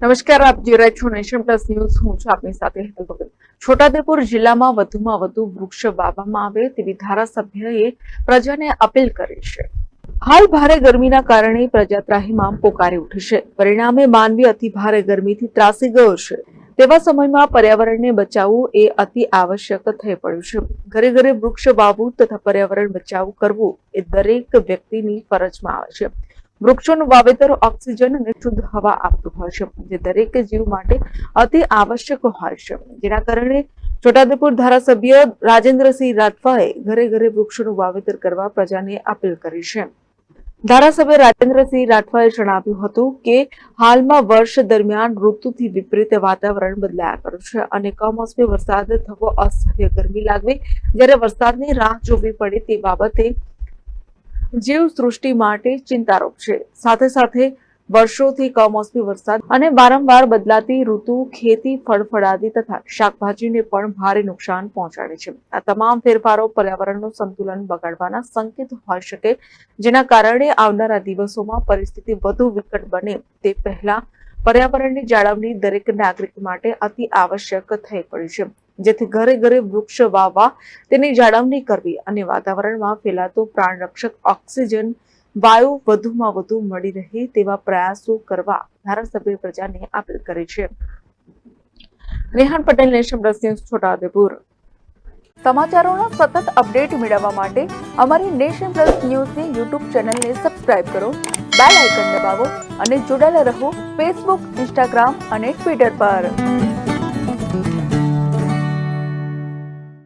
નમસ્કાર, આપ જોઈ રહ્યા છો નેશન પ્લસ ન્યૂઝ. હું છું આપની સાથે હેતલ ભગત. છોટાઉદેપુર જિલ્લામાં વધુમાં વધુ વૃક્ષ વાવવામાં આવે તેવી ધારાસભ્યએ પ્રજાને અપીલ કરી છે. હાલ ભારે ગરમીના કારણે પ્રજા ત્રાહિમામ પોકારી ઉઠી છે. પરિણામે માનવી અતિ ભારે ગરમીથી ત્રાસી ગયો છે. તેવા સમયમાં પર્યાવરણને બચાવવું એ અતિ આવશ્યક થઈ પડ્યું છે. ઘરે ઘરે વૃક્ષ વાવવું તથા પર્યાવરણ બચાવ કરવું એ દરેક વ્યક્તિની ફરજમાં આવે છે. વૃક્ષોનું વાવેતર ઓક્સિજન અને શુદ્ધ હવા આપતું હોય છે, જે દરેક જીવ માટે અતિ આવશ્યક હોય છે. જેના કારણે છોટાઉદેપુર ધારાસભ્ય રાજેન્દ્રસિંહ રાઠવાએ ઘરે ઘરે વૃક્ષોનું વાવેતર કરવા પ્રજાને અપીલ કરી છે. ધારાસભ્ય રાજેન્દ્રસિંહ રાઠવાએ જણાવ્યું હતું કે હાલમાં વર્ષ દરમિયાન ઋતુથી વિપરીત વાતાવરણ બદલાયા કર્યું છે અને કમોસમી વરસાદ થવો, અસહ્ય ગરમી લાગવી, જ્યારે વરસાદની રાહ જોવી પડે તે બાબતે જીવ સૃષ્ટિ માટે ચિંતારૂપ છે. સાથે સાથે વર્ષોથી કમોસમી વરસાદ અને વારંવાર બદલાતી ઋતુ ખેતી, ફળફળાદી તથા શાકભાજીને પણ ભારે નુકસાન પહોંચાડે છે. આ તમામ ફેરફારો પર્યાવરણનું સંતુલન બગાડવાના સંકેત હોઈ શકે, જેના કારણે આવનારા દિવસોમાં પરિસ્થિતિ વધુ વિકટ બને તે પહેલા પર્યાવરણની જાળવણી દરેક નાગરિક માટે અતિ આવશ્યક થઈ પડી છે. જેથી ઘરે ઘરે વૃક્ષ વાવવા, તેની જાળવણી કરવી અને વાતાવરણમાં ફેલાતો પ્રાણરક્ષક ઓક્સિજન વાયુ વધુમાં વધુ મળી રહે તેવા પ્રયાસો કરવા ધારાસભ્ય પ્રજાને અપીલ કરી છે. Rehan Patel, nation plus news, Chhotaudepur. સમાચારોના સતત અપડેટ મેળવવા માટે અમારી નેશન પ્લસ ન્યૂઝની યુટ્યુબ ચેનલને સબસ્ક્રાઇબ કરો, બેલ આઇકન દબાવો અને જોડાયેલા રહો ફેસબુક, ઇન્સ્ટાગ્રામ અને ટ્વિટર પર.